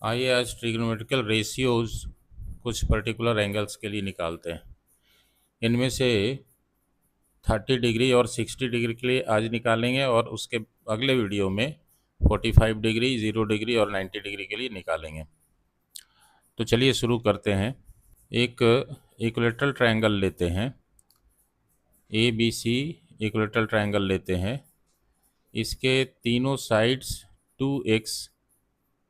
आइए आज trigonometrical ratios कुछ पर्टिकुलर एंगल्स के लिए निकालते हैं। इनमें से 30 डिग्री और 60 डिग्री के लिए आज निकालेंगे और उसके अगले वीडियो में 45 डिग्री, 0 डिग्री और 90 डिग्री के लिए निकालेंगे। तो चलिए शुरू करते हैं। एक इक्विलेटरल ट्रायंगल लेते हैं, ABC इक्विलेटरल ट्रायंगल लेते हैं। इसके तीनों साइड्स 2x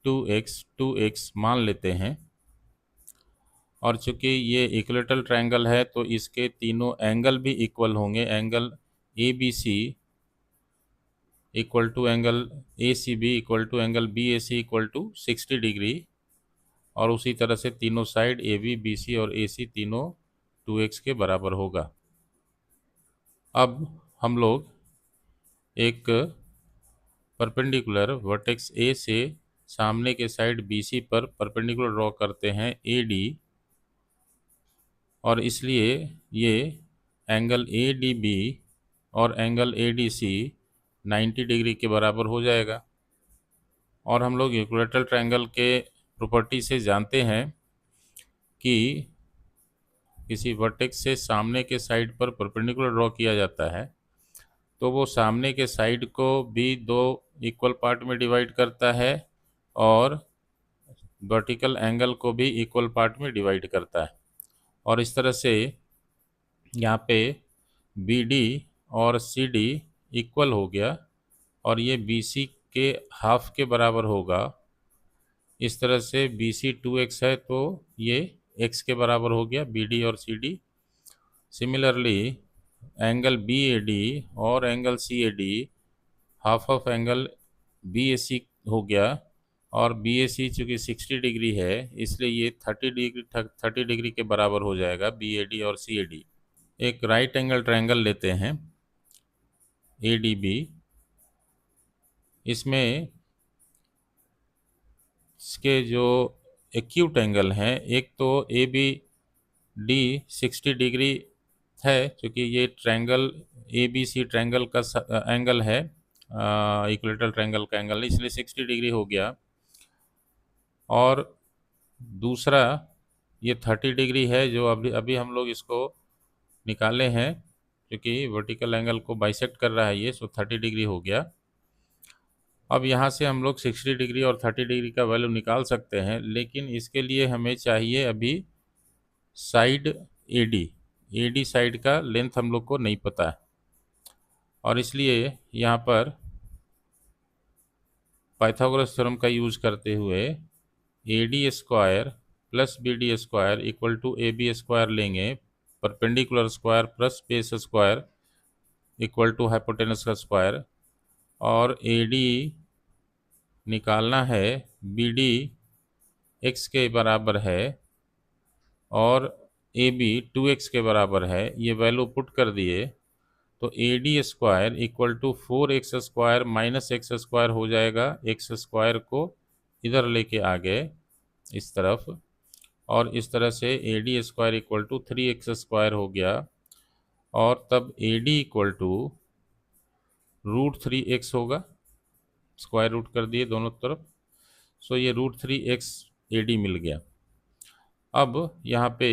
2x 2x मान लेते हैं और चूंकि ये इक्विलेटरल ट्रायंगल है तो इसके तीनों एंगल भी इक्वल होंगे। Angle ABC equal to angle ACB equal to angle BAC equal to 60 degree और उसी तरह से तीनों साइड AB, BC और AC तीनों 2x के बराबर होगा। अब हम लोग एक परपेंडिकुलर वर्टेक्स A से सामने के साइड BC पर परपेंडिकुलर ड्रॉ करते हैं AD, और इसलिए ये एंगल ADB और एंगल ADC 90 डिग्री के बराबर हो जाएगा। और हम लोग इक्विलेटरल ट्रायंगल के प्रॉपर्टी से जानते हैं कि किसी वर्टेक्स से सामने के साइड पर परपेंडिकुलर ड्रॉ किया जाता है तो वो सामने के साइड को भी दो इक्वल पार्ट में डिवाइड करता है और वर्टिकल एंगल को भी इक्वल पार्ट में डिवाइड करता है। और इस तरह से यहाँ पे BD और CD इक्वल हो गया और ये BC के हाफ के बराबर होगा। इस तरह से BC 2x है तो ये x के बराबर हो गया BD और CD। सिमिलरली एंगल BAD और angle CAD half of angle BAC हो गया और BAC चूँकि 60 डिग्री है इसलिए ये 30 डिग्री के बराबर हो जाएगा BAD और CAD। एक राइट एंगल ट्रायंगल लेते हैं ADB। इसमें इसके जो एक्यूट एंगल हैं, एक तो ABD 60 डिग्री है क्योंकि ये ट्रायंगल ABC ट्रायंगल का एंगल है, इक्विलेटरल ट्रायंगल का एंगल, इसलिए 60 डिग्री हो गया। और दूसरा ये 30 डिग्री है जो अभी हम लोग इसको निकाले हैं क्योंकि वर्टिकल एंगल को बाइसेक्ट कर रहा है ये, सो 30 डिग्री हो गया। अब यहाँ से हम लोग 60 डिग्री और 30 डिग्री का वैल्यू निकाल सकते हैं, लेकिन इसके लिए हमें चाहिए अभी साइड AD साइड का लेंथ हम लोग को नहीं पता है और इसलिए यहाँ पर पाइथागोरस थ्योरम का यूज करते हुए AD square plus BD square equal to AB square लेंगे, perpendicular square plus base square equal to hypotenuse का स्क्वायर, और AD निकालना है BD x के बराबर है और AB 2x के बराबर है। ये वैल्यू पुट कर दिए तो AD square equal to 4x square minus x square हो जाएगा। एक्स स्क्वायर को इधर लेके आ गए इस तरफ और इस तरह से AD square equal to 3x square हो गया और तब AD इक्वल टू √3x होगा। स्क्वायर रूट कर दिए दोनों तरफ, सो ये √3x AD मिल गया। अब यहाँ पे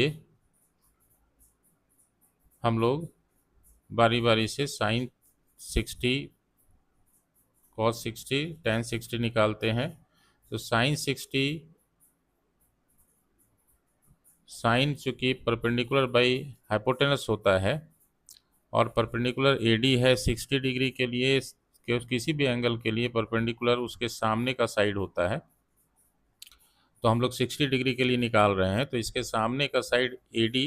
हम लोग बारी बारी से साइन 60, कॉस 60, tan 60 निकालते हैं। तो साइन 60, साइन चूँकि परपेंडिकुलर बाई हाइपोटेनस होता है और परपेंडिकुलर AD है 60 डिग्री के लिए, किसी भी एंगल के लिए परपेंडिकुलर उसके सामने का साइड होता है। तो हम लोग 60 डिग्री के लिए निकाल रहे हैं तो इसके सामने का साइड AD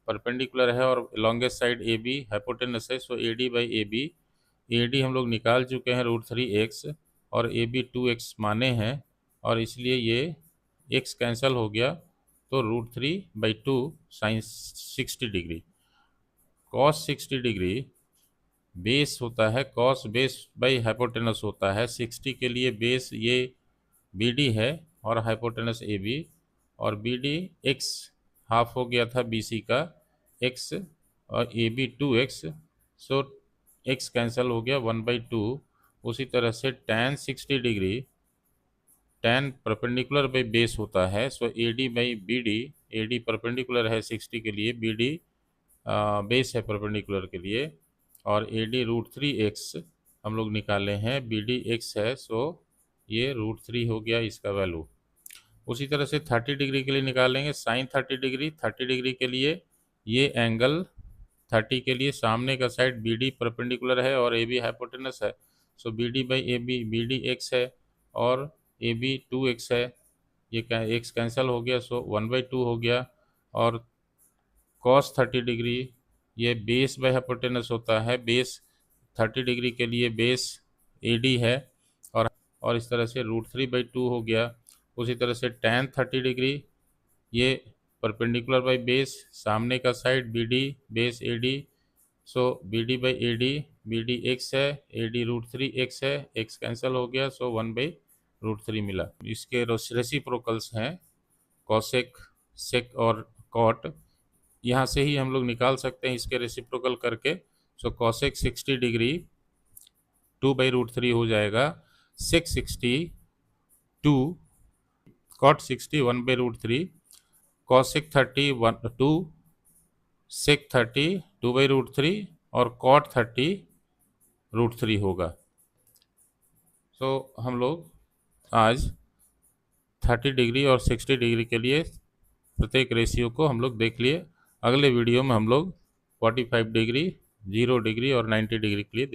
परपेंडिकुलर है और लॉन्गेस्ट साइड AB हाइपोटेनस है, सो AD बाई AB। AD हम लोग निकाल चुके हैं √3x और AB 2x माने हैं और इसलिए ये x कैंसिल हो गया तो √3/2 sine 60 degree. Cos 60 degree base होता है, कॉस बेस बाई हाइपोटेनस होता है। 60 के लिए बेस ये BD है और हाइपोटेनस AB, और BD x हाफ हो गया था BC का x और AB 2x, सो x कैंसिल हो गया 1/2। उसी तरह से tan 60 degree, tan perpendicular by base होता है, सो AD by BD, AD perpendicular है 60 के लिए, BD बेस है परपेंडिकुलर के लिए, और AD √3x हम लोग निकाले हैं, BD x है, सो ये √3 हो गया इसका वैल्यू। उसी तरह से 30 डिग्री के लिए निकालेंगे साइन 30 डिग्री। 30 डिग्री के लिए ये एंगल 30 के लिए सामने का साइड BD परपेंडिकुलर है और AB हाइपोटेनस है, सो BD by AB, BD x है और AB 2x है, ये x कैंसिल हो गया, सो 1/2 हो गया। और cos 30 डिग्री ये बेस बाई हाइपोटेनस होता है, बेस 30 डिग्री के लिए बेस AD है और इस तरह से √3/2 हो गया। उसी तरह से tan 30 डिग्री ये परपेंडिकुलर बाई बेस, सामने का side BD base AD, so BD by AD, BD x है, AD √3x है, x कैंसिल हो गया, सो 1/√3 मिला। इसके रेसिप्रोकल्स हैं कॉसेक, सेक और कॉट, यहाँ से ही हम लोग निकाल सकते हैं इसके रेसिप्रोकल करके। सो कॉसेक 60 डिग्री 2/√3 हो जाएगा, सेक 60 2, कॉट 60 1/√3, कॉसेक 30 2, सेक 30 2/√3 और कॉट 30 √3 होगा। सो हम लोग आज 30 डिग्री और 60 डिग्री के लिए प्रत्येक रेशियो को हम लोग देख लिए। अगले वीडियो में हम लोग 45 डिग्री, 0 डिग्री और 90 डिग्री के लिए देख